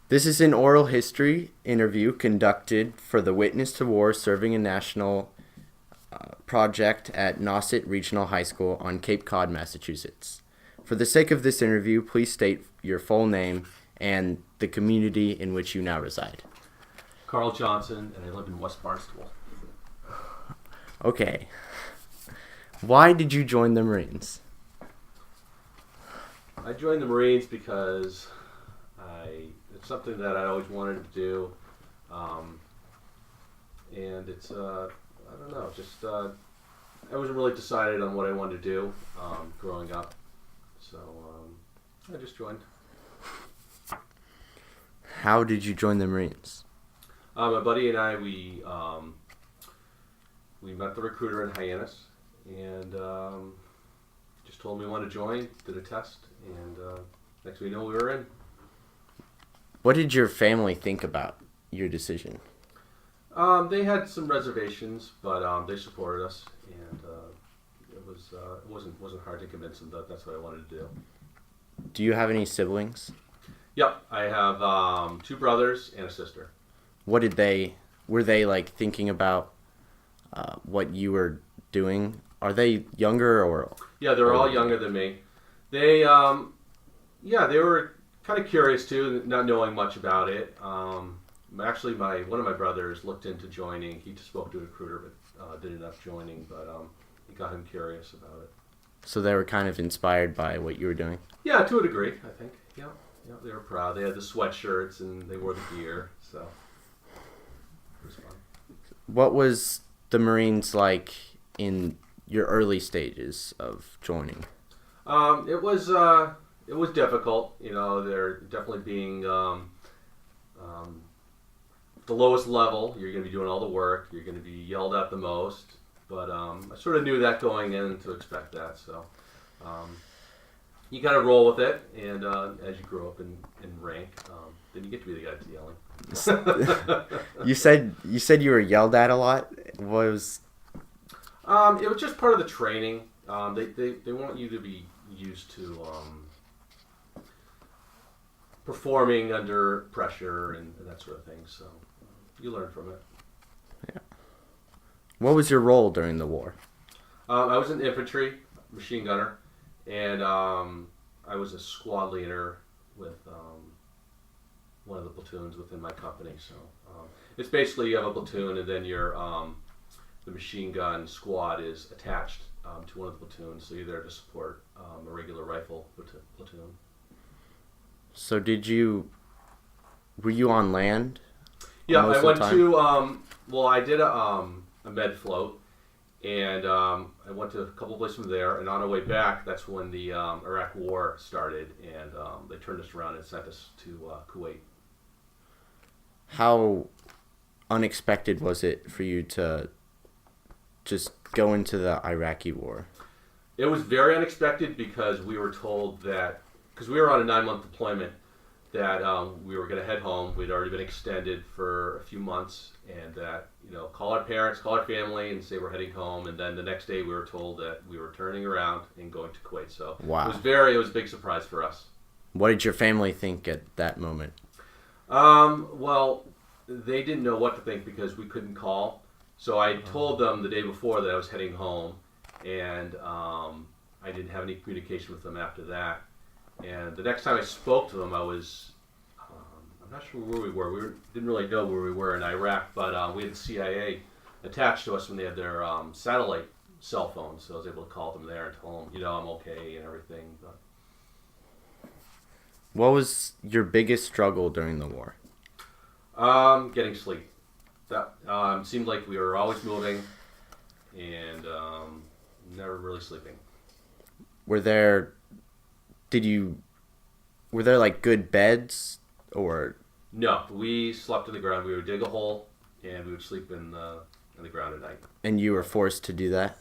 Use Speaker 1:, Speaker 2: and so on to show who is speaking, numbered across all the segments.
Speaker 1: This is an oral history interview conducted for the Witness to War Serving a National project at Nauset Regional High School on Cape Cod, Massachusetts. For the sake of this interview, please state your full name and the community in which you now reside.
Speaker 2: Carl Johnson, and I live in West Barnstable.
Speaker 1: Okay. Why did you join the Marines?
Speaker 2: I joined the Marines because it's something that I always wanted to do, and it's I don't know, just I wasn't really decided on what I wanted to do growing up, so I just joined.
Speaker 1: How did you join the Marines?
Speaker 2: My buddy and I we met the recruiter in Hyannis, and just told him we wanted to join, did a test, and next we know we were in.
Speaker 1: What did your family think about your decision?
Speaker 2: They had some reservations, but they supported us, and it wasn't hard to convince them that that's what I wanted to do.
Speaker 1: Do you have any siblings?
Speaker 2: Yep, I have 2 brothers and a sister.
Speaker 1: Were they like thinking about what you were doing? Are they younger or?
Speaker 2: Yeah, they're all younger than me. They they were kind of curious too, not knowing much about it. Actually, one of my brothers looked into joining. He just spoke to a recruiter, but didn't end up joining. But it got him curious about it.
Speaker 1: So they were kind of inspired by what you were doing?
Speaker 2: Yeah, to a degree, I think. Yeah, they were proud. They had the sweatshirts and they wore the gear, so it was fun.
Speaker 1: What was the Marines like in your early stages of joining?
Speaker 2: It was difficult. You know, they're definitely being the lowest level. You're going to be doing all the work. You're going to be yelled at the most. But I sort of knew that going in to expect that. So you kind of roll with it, and as you grow up in rank, then you get to be the guy that's yelling.
Speaker 1: You said you were yelled at a lot. What was?
Speaker 2: It was just part of the training. They want you to be used to performing under pressure and that sort of thing. So you learn from it.
Speaker 1: Yeah. What was your role during the war?
Speaker 2: I was an infantry machine gunner, and I was a squad leader with one of the platoons within my company. So it's basically you have a platoon, and then the machine gun squad is attached to one of the platoons, so you're there to support a regular rifle platoon.
Speaker 1: So were you on land?
Speaker 2: Yeah,
Speaker 1: most
Speaker 2: I
Speaker 1: of the
Speaker 2: went
Speaker 1: time?
Speaker 2: to, I did a med float, and I went to a couple places from there, and on our way back, that's when the Iraq War started, and they turned us around and sent us to Kuwait.
Speaker 1: How unexpected was it for you to just go into the Iraqi war?
Speaker 2: It was very unexpected because we were told that, because we were on a 9-month deployment, that we were going to head home. We'd already been extended for a few months, and that, call our parents, call our family, and say we're heading home. And then the next day we were told that we were turning around and going to Kuwait. So
Speaker 1: Wow.
Speaker 2: it was a big surprise for us.
Speaker 1: What did your family think at that moment?
Speaker 2: Well, they didn't know what to think because we couldn't call. So I told them the day before that I was heading home, and I didn't have any communication with them after that. And the next time I spoke to them, I was, I'm not sure where we were. Didn't really know where we were in Iraq, but we had the CIA attached to us when they had their satellite cell phones, so I was able to call them there and tell them, I'm okay and everything. But
Speaker 1: What was your biggest struggle during the war?
Speaker 2: getting sleep. That seemed like we were always moving and never really sleeping.
Speaker 1: Were there like good beds or?
Speaker 2: No, we slept in the ground. We would dig a hole and we would sleep in the ground at night.
Speaker 1: And you were forced to do that?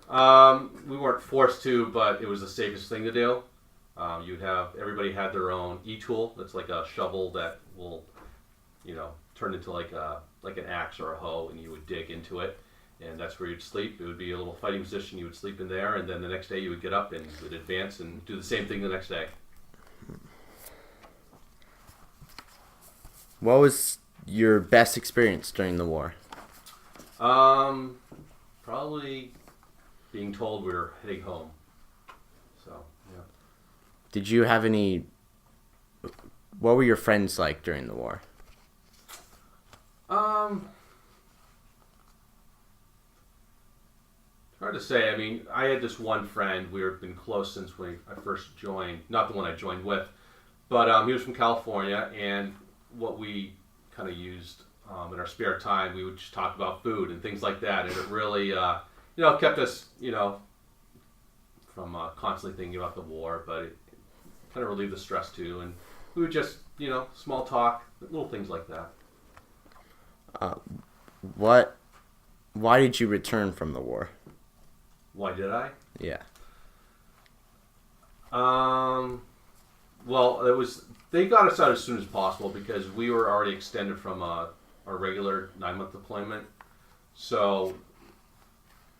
Speaker 2: We weren't forced to, but it was the safest thing to do. Everybody had their own e-tool. That's like a shovel that will, turn into like an axe or a hoe, and you would dig into it, and that's where you'd sleep. It would be a little fighting position. You would sleep in there, and then the next day you would get up and you would advance and do the same thing the next day.
Speaker 1: What was your best experience during the war?
Speaker 2: Probably being told we were heading home. So, yeah.
Speaker 1: Did you have any? What were your friends like during the war?
Speaker 2: Um, Hard to say. I mean, I had this one friend. We've been close since I first joined. Not the one I joined with, but he was from California, and what we kind of used in our spare time, we would just talk about food and things like that, and it really, kept us, from constantly thinking about the war, but it kind of relieved the stress too, and we would just, small talk, little things like that.
Speaker 1: What? Why did you return from the war?
Speaker 2: Why did I?
Speaker 1: Yeah.
Speaker 2: Well, they got us out as soon as possible because we were already extended from our regular 9-month deployment. So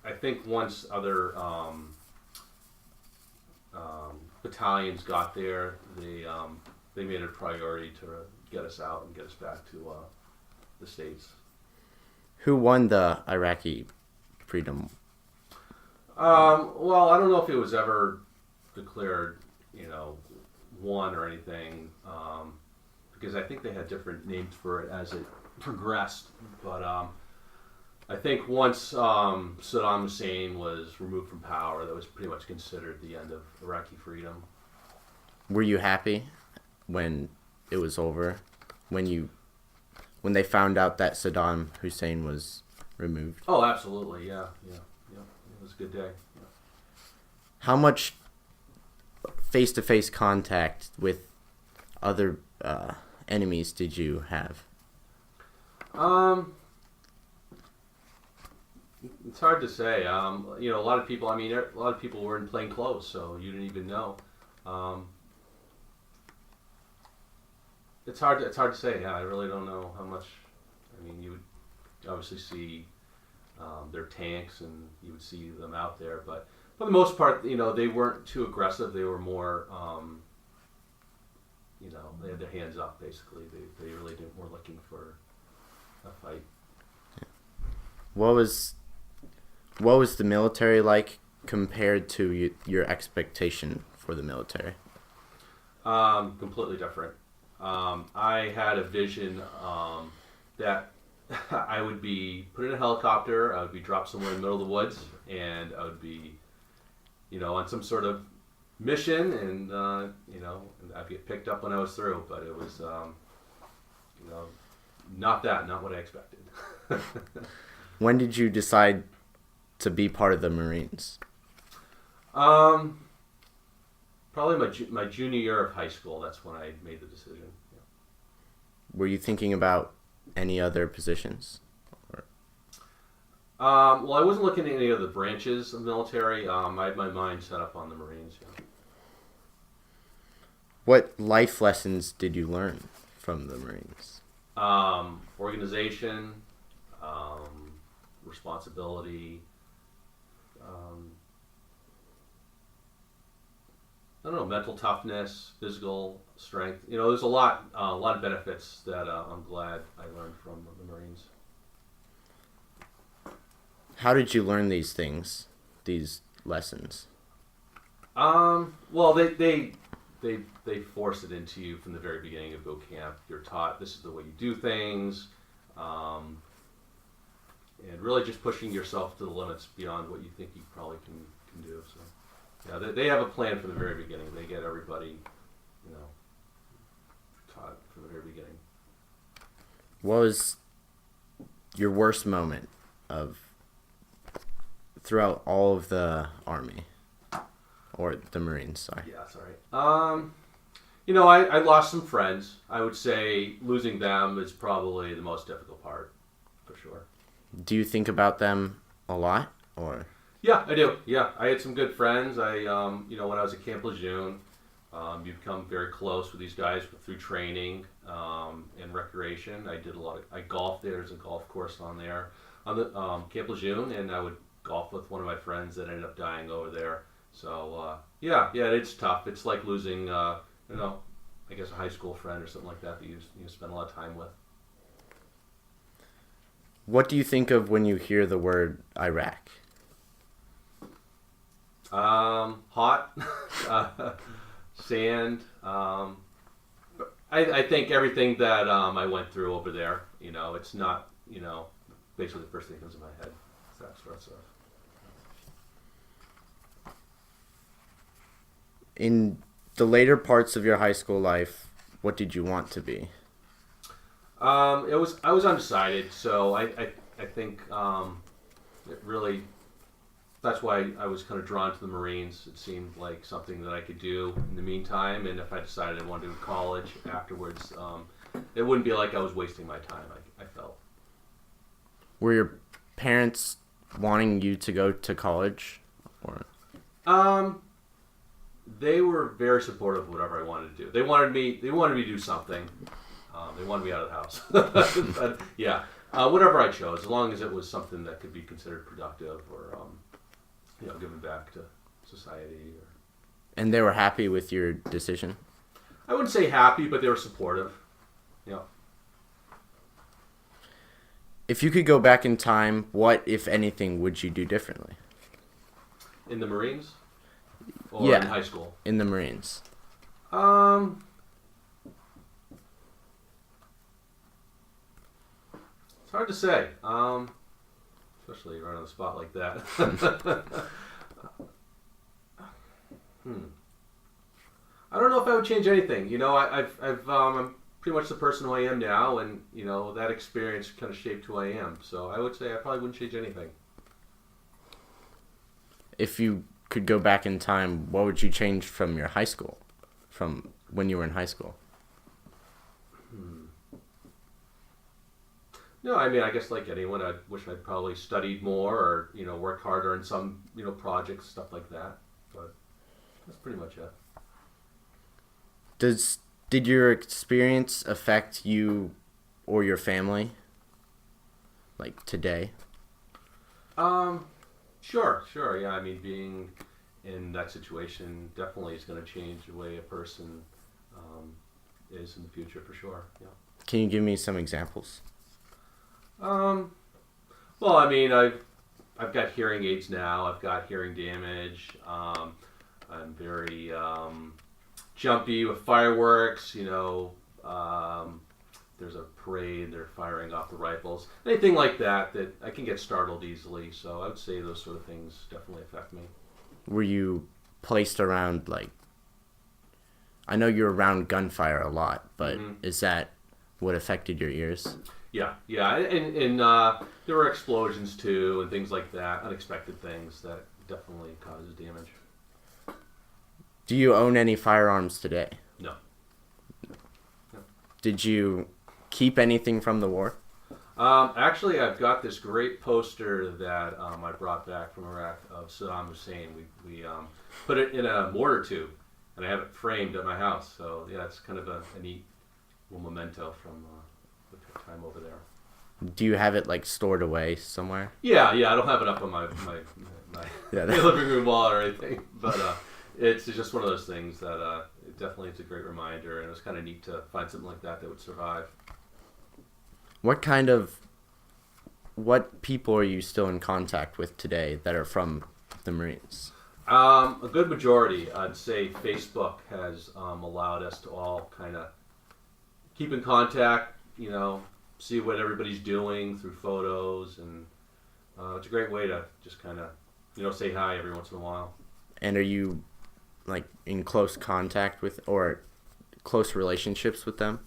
Speaker 2: I think once other battalions got there, they made it a priority to get us out and get us back to the States.
Speaker 1: Who won the Iraqi freedom?
Speaker 2: Well, I don't know if it was ever declared, won or anything, because I think they had different names for it as it progressed. But I think once Saddam Hussein was removed from power, that was pretty much considered the end of Iraqi freedom.
Speaker 1: Were you happy when it was over? When they found out that Saddam Hussein was removed?
Speaker 2: Oh, absolutely, yeah. It was a good day. Yeah.
Speaker 1: How much face-to-face contact with other enemies did you have?
Speaker 2: It's hard to say. A lot of people. I mean, a lot of people were in plain clothes, so you didn't even know. It's hard to say. Yeah, I really don't know how much. I mean, you would obviously see their tanks, and you would see them out there, but for the most part, they weren't too aggressive. They were more, they had their hands up. Basically, they really were looking for a fight.
Speaker 1: What was the military like compared to your expectation for the military?
Speaker 2: Completely different. I had a vision that I would be put in a helicopter. I would be dropped somewhere in the middle of the woods, and I would be, on some sort of mission, and and I'd get picked up when I was through. But it was, not what I expected.
Speaker 1: When did you decide to be part of the Marines?
Speaker 2: Probably my junior year of high school. That's when I made the decision. Yeah.
Speaker 1: Were you thinking about any other positions?
Speaker 2: Well, I wasn't looking at any of the branches of the military. I had my mind set up on the Marines. Yeah.
Speaker 1: What life lessons did you learn from the Marines?
Speaker 2: Organization, responsibility. I don't know, mental toughness, physical strength. There's a lot of benefits that I'm glad I learned from the Marines.
Speaker 1: How did you learn these things, these lessons?
Speaker 2: Well, they force it into you from the very beginning of boot camp. You're taught this is the way you do things, and really just pushing yourself to the limits beyond what you think you probably can do. So. Yeah, they have a plan from the very beginning. They get everybody, taught from the very beginning.
Speaker 1: What was your worst moment throughout all of the Army? Or the Marines, sorry.
Speaker 2: Yeah, sorry. I lost some friends. I would say losing them is probably the most difficult part, for sure.
Speaker 1: Do you think about them a lot, or?
Speaker 2: Yeah, I do. Yeah, I had some good friends. When I was at Camp Lejeune, you become very close with these guys through training and recreation. I golfed there. There's a golf course on there on the Camp Lejeune, and I would golf with one of my friends that ended up dying over there. So yeah, it's tough. It's like losing, I guess, a high school friend or something like that that you spend a lot of time with.
Speaker 1: What do you think of when you hear the word Iraq?
Speaker 2: Hot, sand. I think everything that I went through over there, it's not, basically the first thing that comes in my head. It's that sort of stuff.
Speaker 1: In the later parts of your high school life, what did you want to be?
Speaker 2: I was undecided, so I think it really, that's why I was kind of drawn to the Marines. It seemed like something that I could do in the meantime, and if I decided I wanted to go to college afterwards, it wouldn't be like I was wasting my time, I felt.
Speaker 1: Were your parents wanting you to go to college? Or
Speaker 2: They were very supportive of whatever I wanted to do. They wanted me to do something. They wanted me out of the house. But, yeah, whatever I chose, as long as it was something that could be considered productive or, giving back to society.
Speaker 1: And they were happy with your decision?
Speaker 2: I wouldn't say happy, but they were supportive. Yeah.
Speaker 1: If you could go back in time, what, if anything, would you do differently?
Speaker 2: In the Marines? Or
Speaker 1: Yeah,
Speaker 2: in high school?
Speaker 1: in the Marines.
Speaker 2: It's hard to say, especially right on the spot like that. I don't know if I would change anything. I'm pretty much the person who I am now, and that experience kind of shaped who I am. So I would say I probably wouldn't change anything.
Speaker 1: If you could go back in time, what would you change from your high school, from when you were in high school?
Speaker 2: No, I mean, I guess like anyone, I wish I'd probably studied more or, worked harder in some, projects, stuff like that. But that's pretty much it.
Speaker 1: Did your experience affect you or your family, like today?
Speaker 2: Sure, yeah. I mean, being in that situation definitely is going to change the way a person is in the future, for sure. Yeah.
Speaker 1: Can you give me some examples?
Speaker 2: Well, I mean, I've got hearing aids now. I've got hearing damage. I'm very jumpy with fireworks. There's a parade. They're firing off the rifles. Anything like that I can get startled easily. So I would say those sort of things definitely affect me.
Speaker 1: Were you placed around, I know you're around gunfire a lot, but is that what affected your ears?
Speaker 2: Yeah, and there were explosions too, and things like that, unexpected things that definitely causes damage.
Speaker 1: Do you own any firearms today?
Speaker 2: No.
Speaker 1: Did you keep anything from the war?
Speaker 2: Actually, I've got this great poster that I brought back from Iraq of Saddam Hussein. We put it in a mortar tube, and I have it framed at my house. So yeah, it's kind of a neat little memento from the time over there.
Speaker 1: Do you have it stored away somewhere?
Speaker 2: Yeah. I don't have it up on my living room wall or anything, but it's just one of those things that it definitely is a great reminder, and it was kind of neat to find something like that would survive.
Speaker 1: What people are you still in contact with today that are from the Marines?
Speaker 2: A good majority. I'd say Facebook has allowed us to all kind of keep in contact, see what everybody's doing through photos, and it's a great way to just kind of, say hi every once in a while.
Speaker 1: And are you, in close contact with, or close relationships with them?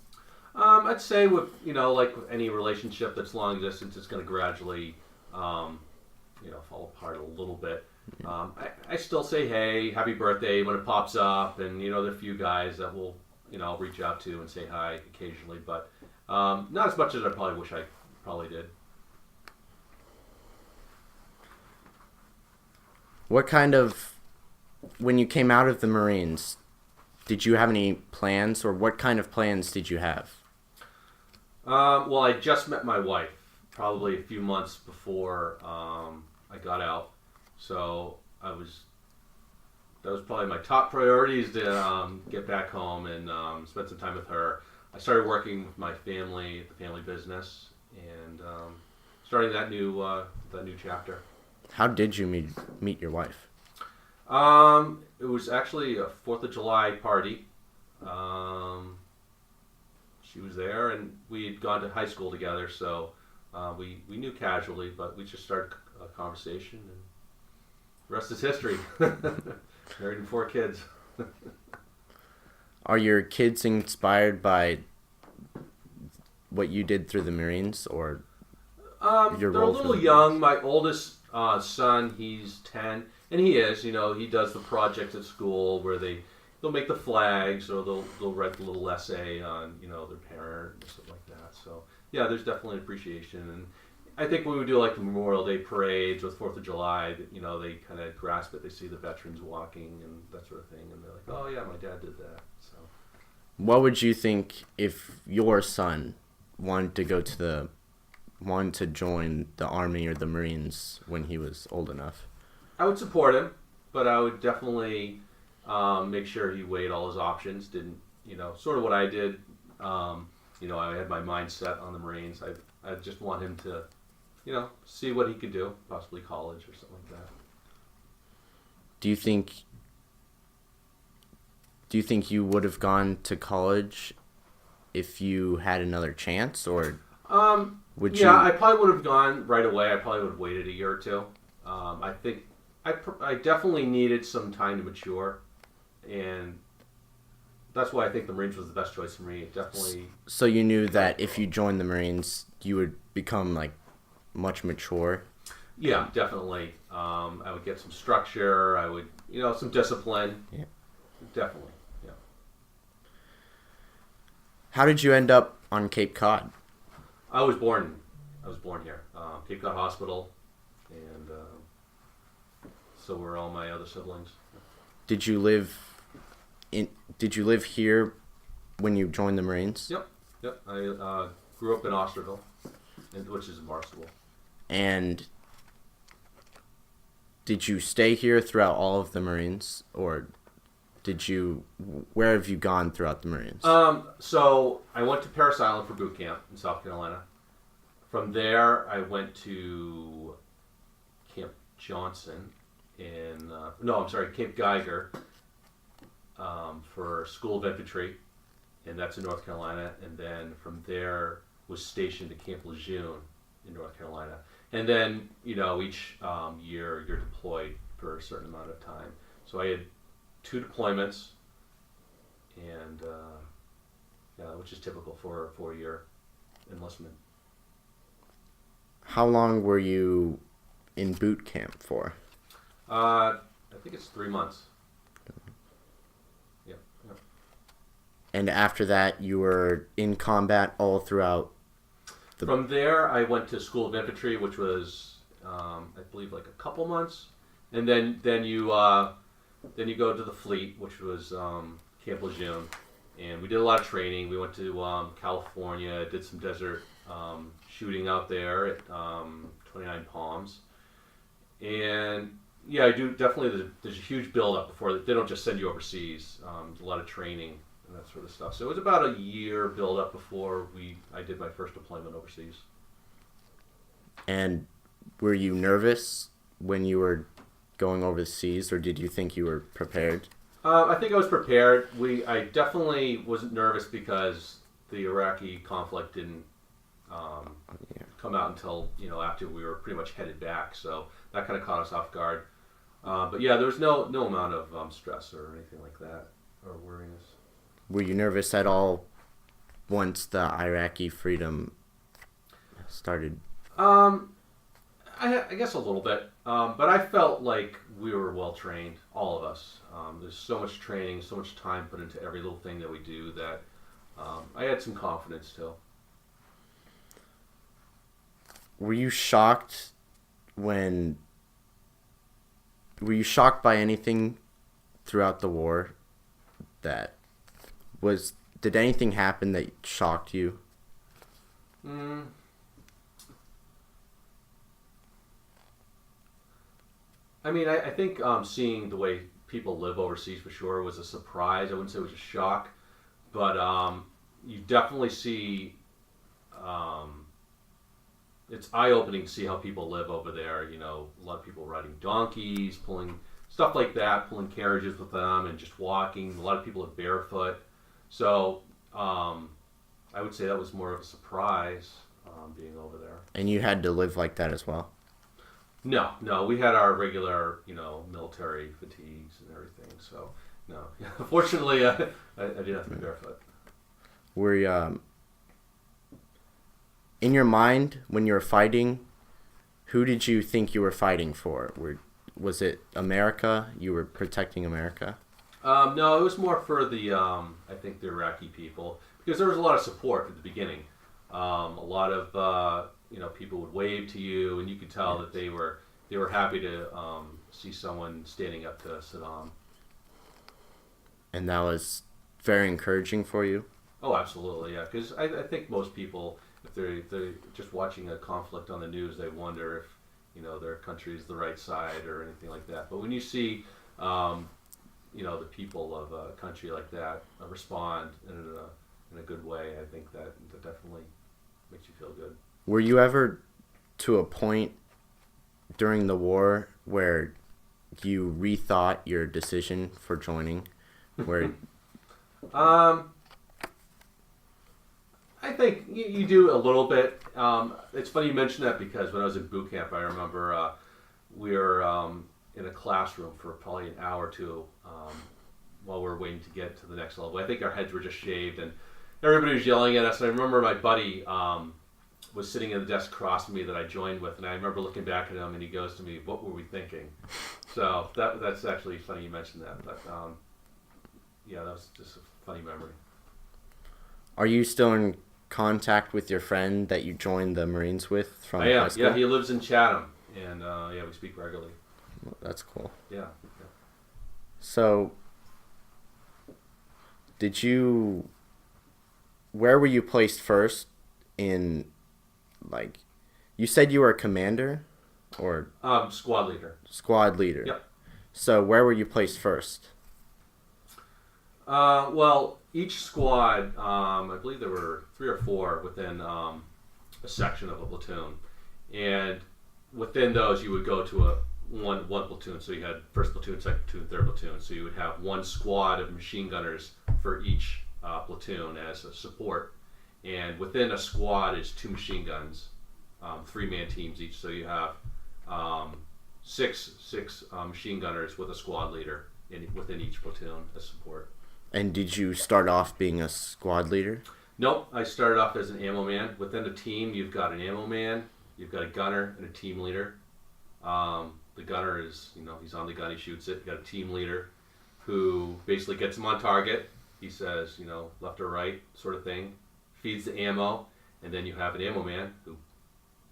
Speaker 2: I'd say with, like with any relationship that's long distance, it's going to gradually, fall apart a little bit. I still say, hey, happy birthday when it pops up, and, there are a few guys that will, reach out to and say hi occasionally, but not as much as I probably wish I probably did.
Speaker 1: When you came out of the Marines, did you have any plans, or what kind of plans did you have?
Speaker 2: Well, I just met my wife probably a few months before I got out, so I was that was probably my top priorities to get back home and spend some time with her. I started working with my family, the family business, and starting that new chapter.
Speaker 1: How did you meet your wife?
Speaker 2: It was actually a 4th of July party. She was there, and we had gone to high school together, so we knew casually, but we just started a conversation, and the rest is history. Married and 4 kids.
Speaker 1: Are your kids inspired by what you did through the Marines, or your
Speaker 2: They're a
Speaker 1: role
Speaker 2: little
Speaker 1: for the
Speaker 2: young. My oldest son, he's 10, and he is. He does the projects at school where they'll make the flags or they'll write the little essay on their parent and stuff like that. So yeah, there's definitely an appreciation, and I think when we do like the Memorial Day parades or the 4th of July, they kind of grasp it. They see the veterans walking and that sort of thing, and they're like, oh yeah, my dad did that. So
Speaker 1: What would you think if your son wanted to join the Army or the Marines when he was old enough?
Speaker 2: I would support him, but I would definitely make sure he weighed all his options. Didn't sort of what I did. I had my mindset on the Marines. I just want him to, see what he could do, possibly college or something like that.
Speaker 1: Do you think you would have gone to college if you had another chance, or would you?
Speaker 2: Yeah, I probably would have gone right away. I probably would have waited a year or two. I think I definitely needed some time to mature, and that's why I think the Marines was the best choice for me. It definitely.
Speaker 1: So you knew that if you joined the Marines, you would become like much mature.
Speaker 2: Yeah, definitely. I would get some structure. I would, some discipline.
Speaker 1: Yeah.
Speaker 2: Definitely. Yeah.
Speaker 1: How did you end up on Cape Cod?
Speaker 2: I was born here, Cape Cod Hospital, and so were all my other siblings.
Speaker 1: Did you live here when you joined the Marines?
Speaker 2: Yep. I grew up in Osterville, which is in Barnstable.
Speaker 1: And did you stay here throughout all of the Marines, or where have you gone throughout the Marines?
Speaker 2: So I went to Parris Island for boot camp in South Carolina. From there, I went to Camp Johnson Cape Geiger for School of Infantry, and that's in North Carolina. And then from there was stationed at Camp Lejeune in North Carolina. And then, each year you're deployed for a certain amount of time. So I had 2 deployments, and which is typical for a 4-year enlistment.
Speaker 1: How long were you in boot camp for?
Speaker 2: I think it's 3 months. Yeah.
Speaker 1: And after that, you were in combat all throughout.
Speaker 2: From there, I went to School of Infantry, which was, I believe, like a couple months, and then you go to the Fleet, which was Camp Lejeune, and we did a lot of training. We went to California, did some desert shooting out there at 29 Palms, and yeah, I do definitely. There's a huge build up before they don't just send you overseas. A lot of training and that sort of stuff. So it was about a year build up before I did my first deployment overseas.
Speaker 1: And were you nervous when you were going overseas, or did you think you were prepared?
Speaker 2: I think I was prepared. I definitely wasn't nervous because the Iraqi conflict didn't come out until after we were pretty much headed back. So that kind of caught us off guard. But yeah, there was no amount of stress or anything like that or worriness.
Speaker 1: Were you nervous at all once the Iraqi freedom started?
Speaker 2: I guess a little bit, but I felt like we were well trained, all of us. There's so much training, so much time put into every little thing that we do that I had some confidence still.
Speaker 1: Were you shocked by anything throughout the war did anything happen that shocked you?
Speaker 2: I mean, I think seeing the way people live overseas for sure was a surprise. I wouldn't say it was a shock, but you definitely see. It's eye-opening to see how people live over there. You know, a lot of people riding donkeys, pulling stuff like that, pulling carriages with them, and just walking. A lot of people are barefoot. So I would say that was more of a surprise being over there.
Speaker 1: And you had to live like that as well?
Speaker 2: No, we had our regular, military fatigues and everything. So no, fortunately, I didn't have to be barefoot.
Speaker 1: Were you, in your mind, when you were fighting, who did you think you were fighting for? Was it America? You were protecting America?
Speaker 2: No, it was more for the, I think, the Iraqi people, because there was a lot of support at the beginning. A lot of, people would wave to you, and you could tell that they were happy to see someone standing up to Saddam.
Speaker 1: And that was very encouraging for you?
Speaker 2: Oh, absolutely, yeah. Because I think most people, if they're just watching a conflict on the news, they wonder if their country is the right side or anything like that. But when you see the people of a country like that respond in a good way, I think that definitely makes you feel good.
Speaker 1: Were you ever to a point during the war where you rethought your decision for joining? Where
Speaker 2: I think you do a little bit. It's funny you mention that, because when I was in boot camp, I remember we were in a classroom for probably an hour or two while we were waiting to get to the next level. I think our heads were just shaved, and everybody was yelling at us. And I remember my buddy was sitting at the desk across from me that I joined with, and I remember looking back at him, and he goes to me, "What were we thinking?" So that's actually funny you mentioned that. But that was just a funny memory.
Speaker 1: Are you still in contact with your friend that you joined the Marines with from high school?
Speaker 2: Yeah, he lives in Chatham, and we speak regularly.
Speaker 1: Well, that's cool.
Speaker 2: Yeah.
Speaker 1: So, where were you placed first in, you said you were a commander, or?
Speaker 2: Squad leader.
Speaker 1: Squad leader.
Speaker 2: Yep.
Speaker 1: So where were you placed first?
Speaker 2: Well, each squad, I believe there were 3 or 4 within a section of a platoon, and within those you would go to one platoon. So you had first platoon, second platoon, third platoon. So you would have one squad of machine gunners for each platoon as a support, and within a squad is 2 machine guns, 3-man teams each. So you have 6 machine gunners with a squad leader within each platoon as support.
Speaker 1: And did you start off being a squad leader?
Speaker 2: Nope, I started off as an ammo man. Within a team, you've got an ammo man, you've got a gunner, and a team leader. The gunner is, he's on the gun, he shoots it. You got a team leader who basically gets him on target. He says, left or right sort of thing, feeds the ammo, and then you have an ammo man who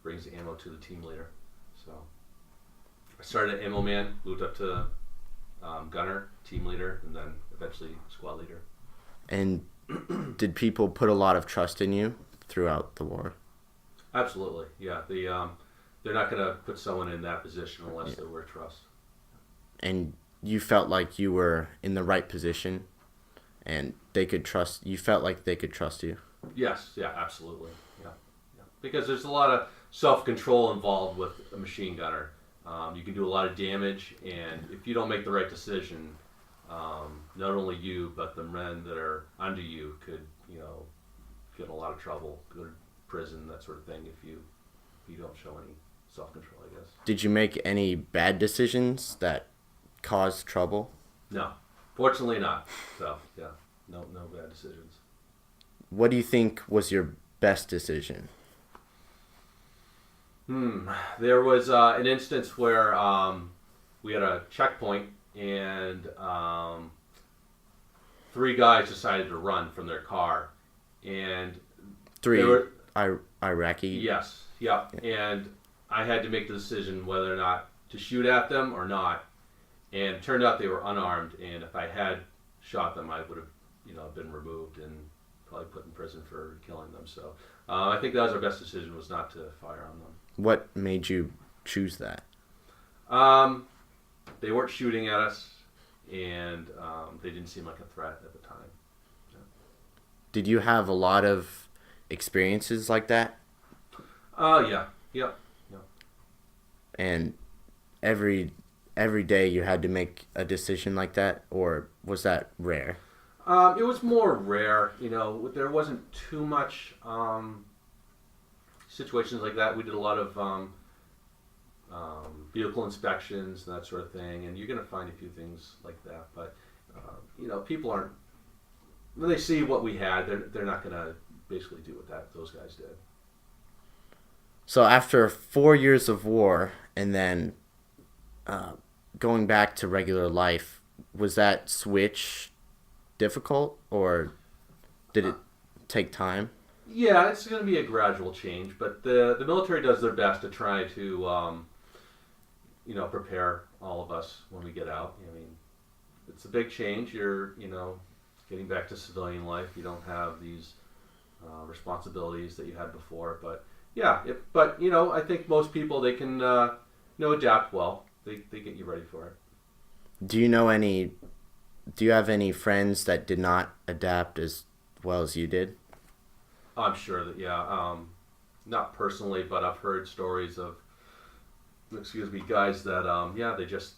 Speaker 2: brings the ammo to the team leader. So I started at ammo man, moved up to gunner, team leader, and then eventually squad leader.
Speaker 1: And did people put a lot of trust in you throughout the war? Absolutely,
Speaker 2: yeah. They're not going to put someone in that position unless there were trust.
Speaker 1: And you felt like you were in the right position, and they could trust. You felt like they could trust you.
Speaker 2: Yes, yeah, absolutely, yeah. Because there's a lot of self-control involved with a machine gunner. You can do a lot of damage, and if you don't make the right decision, not only you but the men that are under you could, get in a lot of trouble, go to prison, that sort of thing, if you don't show any self-control, I guess.
Speaker 1: Did you make any bad decisions that caused trouble?
Speaker 2: No, fortunately not. So yeah, no bad decisions.
Speaker 1: What do you think was your best decision?
Speaker 2: There was an instance where we had a checkpoint, and 3 guys decided to run from their car, and
Speaker 1: 3 Iraqi.
Speaker 2: Yes, yeah, and I had to make the decision whether or not to shoot at them or not, and it turned out they were unarmed, and if I had shot them, I would have, been removed and probably put in prison for killing them. So I think that was our best decision, was not to fire on them.
Speaker 1: What made you choose that?
Speaker 2: They weren't shooting at us, and they didn't seem like a threat at the time.
Speaker 1: Did you have a lot of experiences like that?
Speaker 2: Yeah, yeah.
Speaker 1: And every day you had to make a decision like that, or was that rare?
Speaker 2: It was more rare, there wasn't too much situations like that. We did a lot of vehicle inspections and that sort of thing, and you're going to find a few things like that. But people aren't, when they see what we had, they're not going to basically do what those guys did.
Speaker 1: So after 4 years of war and then going back to regular life, was that switch difficult, or did it take time?
Speaker 2: Yeah, it's going to be a gradual change, but the military does their best to try to prepare all of us when we get out. I mean, it's a big change. You're getting back to civilian life. You don't have these responsibilities that you had before, but yeah. I think most people, they can adapt well. They get you ready for it.
Speaker 1: Do you have any friends that did not adapt as well as you did?
Speaker 2: I'm sure that, yeah. Not personally, but I've heard stories of, guys that, they just,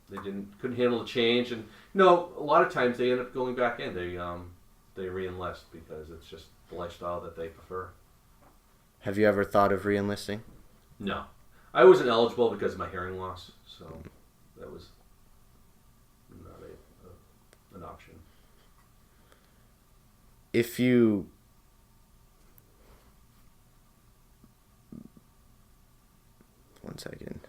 Speaker 2: they couldn't handle the change, and a lot of times they end up going back in. They re-enlist because it's just the lifestyle that they prefer.
Speaker 1: Have you ever thought of re-enlisting?
Speaker 2: No, I wasn't eligible because of my hearing loss, so that was not an option.
Speaker 1: If you one second.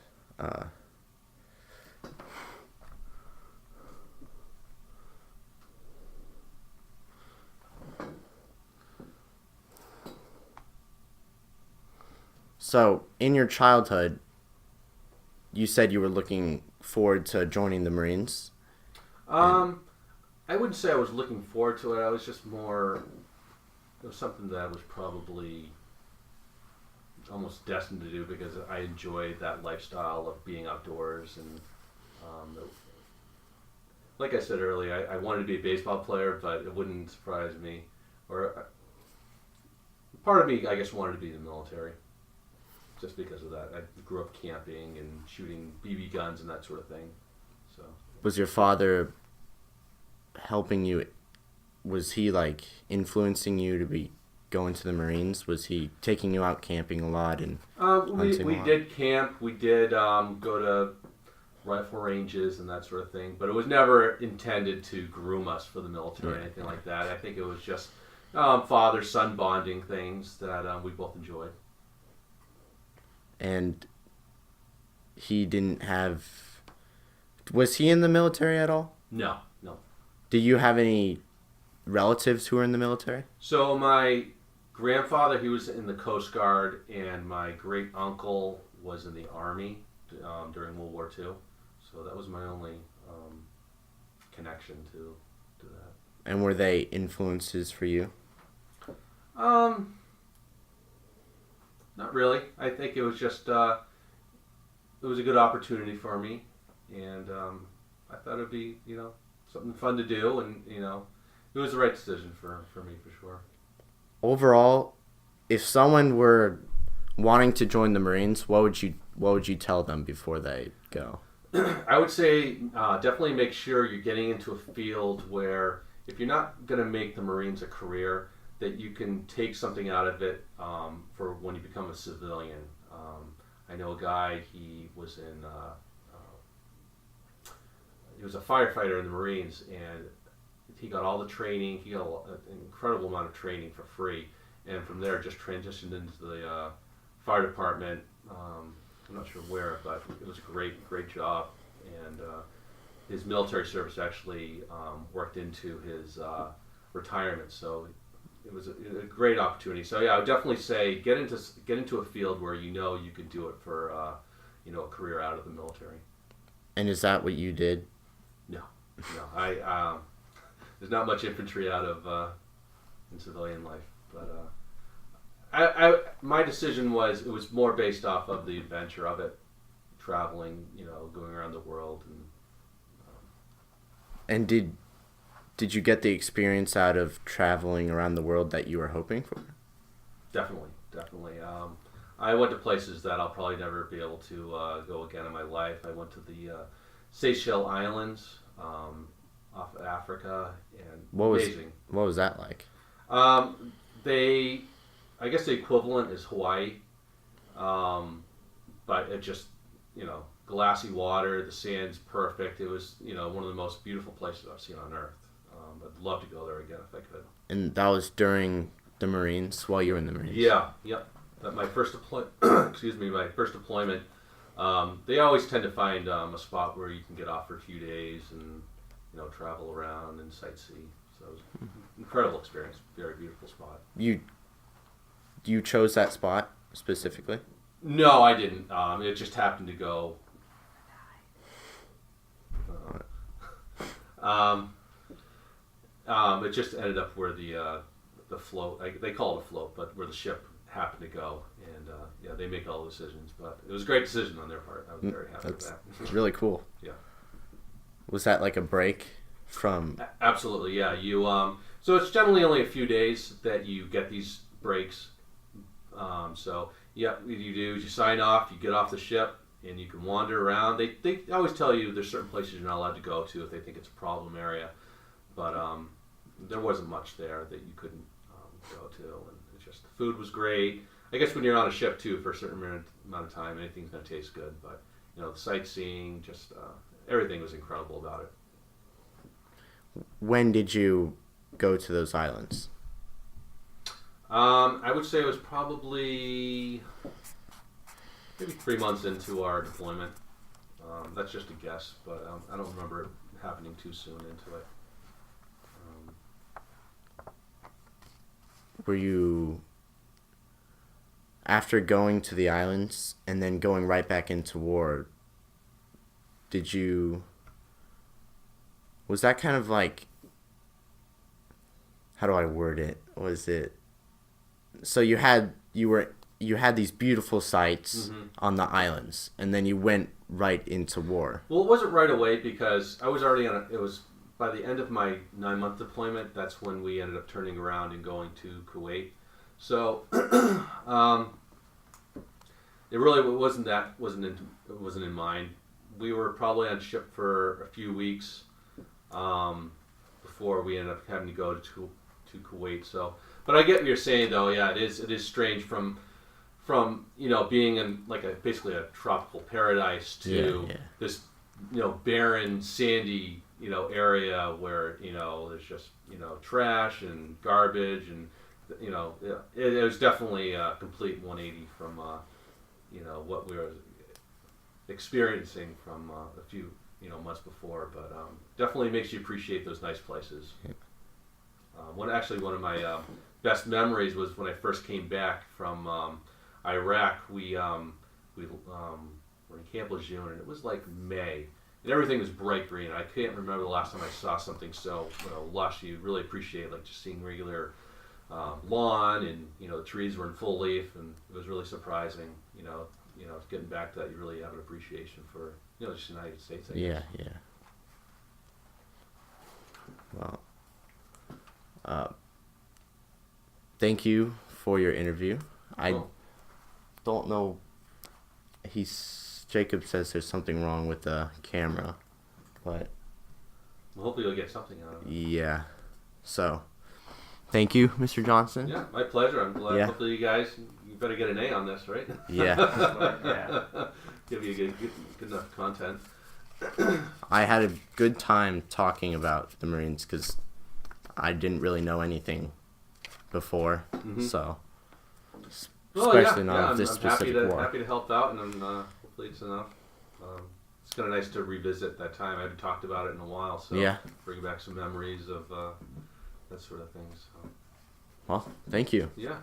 Speaker 1: So, in your childhood, you said you were looking forward to joining the Marines.
Speaker 2: I wouldn't say I was looking forward to it. I was just more, it was something that I was probably almost destined to do because I enjoyed that lifestyle of being outdoors, and like I said earlier, I wanted to be a baseball player, but it wouldn't surprise me, or part of me, I guess, wanted to be in the military just because of that. I grew up camping and shooting BB guns and that sort of thing. So
Speaker 1: was your father helping you? Was he like influencing you to be going to the Marines? Was he taking you out camping a lot and hunting
Speaker 2: we
Speaker 1: a lot?
Speaker 2: did camp. We did go to rifle ranges and that sort of thing, but it was never intended to groom us for the military or anything like that. I think it was just father-son bonding things that we both enjoyed.
Speaker 1: And he didn't have... Was he in the military at all?
Speaker 2: No.
Speaker 1: Do you have any relatives who are in the military?
Speaker 2: So my grandfather, he was in the Coast Guard, and my great uncle was in the Army during World War II. So that was my only connection to that.
Speaker 1: And were they influences for you?
Speaker 2: Not really. I think it was just it was a good opportunity for me, and I thought it'd be something fun to do, and it was the right decision for me for sure.
Speaker 1: Overall, if someone were wanting to join the Marines, what would you tell them before they go?
Speaker 2: I would say definitely make sure you're getting into a field where, if you're not going to make the Marines a career, that you can take something out of it for when you become a civilian. I know a guy, he was a firefighter in the Marines, and he got all the training. He got an incredible amount of training for free, and from there just transitioned into the fire department. I'm not sure where, but it was a great job, and his military service actually worked into his retirement. So it was a great opportunity. So yeah, I would definitely say get into a field where you could do it for a career out of the military.
Speaker 1: And is that what you did?
Speaker 2: No. I there's not much infantry out of in civilian life, but my decision was, it was more based off of the adventure of it, traveling, going around the world, and
Speaker 1: And did you get the experience out of traveling around the world that you were hoping for?
Speaker 2: Definitely. I went to places that I'll probably never be able to go again in my life. I went to the Seychelles Islands off of Africa, and amazing.
Speaker 1: What was that like?
Speaker 2: I guess the equivalent is Hawaii, but it just, glassy water, the sand's perfect. It was, one of the most beautiful places I've seen on earth. I'd love to go there again if I could.
Speaker 1: And that was during the Marines, while you were in the Marines?
Speaker 2: Yeah, yep. My first deployment, they always tend to find a spot where you can get off for a few days and, travel around and sightsee. So it was an incredible experience. Very beautiful spot.
Speaker 1: You chose that spot specifically?
Speaker 2: No, I didn't. It just happened to go. It just ended up where the float, they call it a float, but where the ship happened to go, and they make all the decisions. But it was a great decision on their part. I was very happy with that.
Speaker 1: It's really cool.
Speaker 2: Yeah.
Speaker 1: Was that like a break from?
Speaker 2: Absolutely, yeah. You so it's generally only a few days that you get these breaks. So yeah, what you do is you sign off, you get off the ship, and you can wander around. They always tell you there's certain places you're not allowed to go to if they think it's a problem area, but there wasn't much there that you couldn't go to, and it's just the food was great. I guess when you're on a ship too, for a certain amount of time, anything's going to taste good. But the sightseeing, just everything was incredible about it.
Speaker 1: When did you go to those islands?
Speaker 2: I would say it was probably maybe 3 months into our deployment. That's just a guess, but I don't remember it happening too soon into it.
Speaker 1: Were you, after going to the islands and then going right back into war, was that kind of like, how do I word it? Was it, so you had these beautiful sights on the islands, and then you went right into war?
Speaker 2: Well, it wasn't right away because I was already it was by the end of my 9-month deployment. That's when we ended up turning around and going to Kuwait. So it really wasn't in mind. We were probably on ship for a few weeks before we ended up having to go to Kuwait. So, but I get what you're saying, though. Yeah, it is strange from being in basically a tropical paradise to this barren, sandy area where there's just trash and garbage, and it was definitely a complete 180 from what we were experiencing from a few months before. But definitely makes you appreciate those nice places. One of my best memories was when I first came back from Iraq. We were in Camp Lejeune, and it was like May, and everything was bright green. I can't remember the last time I saw something so lush. You really appreciate just seeing regular lawn, and the trees were in full leaf, and it was really surprising. Getting back to that, you really have an appreciation for just the United States. I guess.
Speaker 1: Yeah. Well, thank you for your interview. I don't know. Jacob says there's something wrong with the camera, but
Speaker 2: hopefully you'll get something out of it.
Speaker 1: Yeah. So, thank you, Mr. Johnson.
Speaker 2: Yeah, my pleasure. I'm glad.
Speaker 1: Yeah.
Speaker 2: Hopefully you better get an A on this, right?
Speaker 1: Yeah.
Speaker 2: Give you good enough content.
Speaker 1: I had a good time talking about the Marines because I didn't really know anything before, so especially not of this specific war.
Speaker 2: Happy to help out, and hopefully it's enough. It's kind of nice to revisit that time. I haven't talked about it in a while, so bring back some memories of that sort of thing. So.
Speaker 1: Well, thank you.
Speaker 2: Yeah.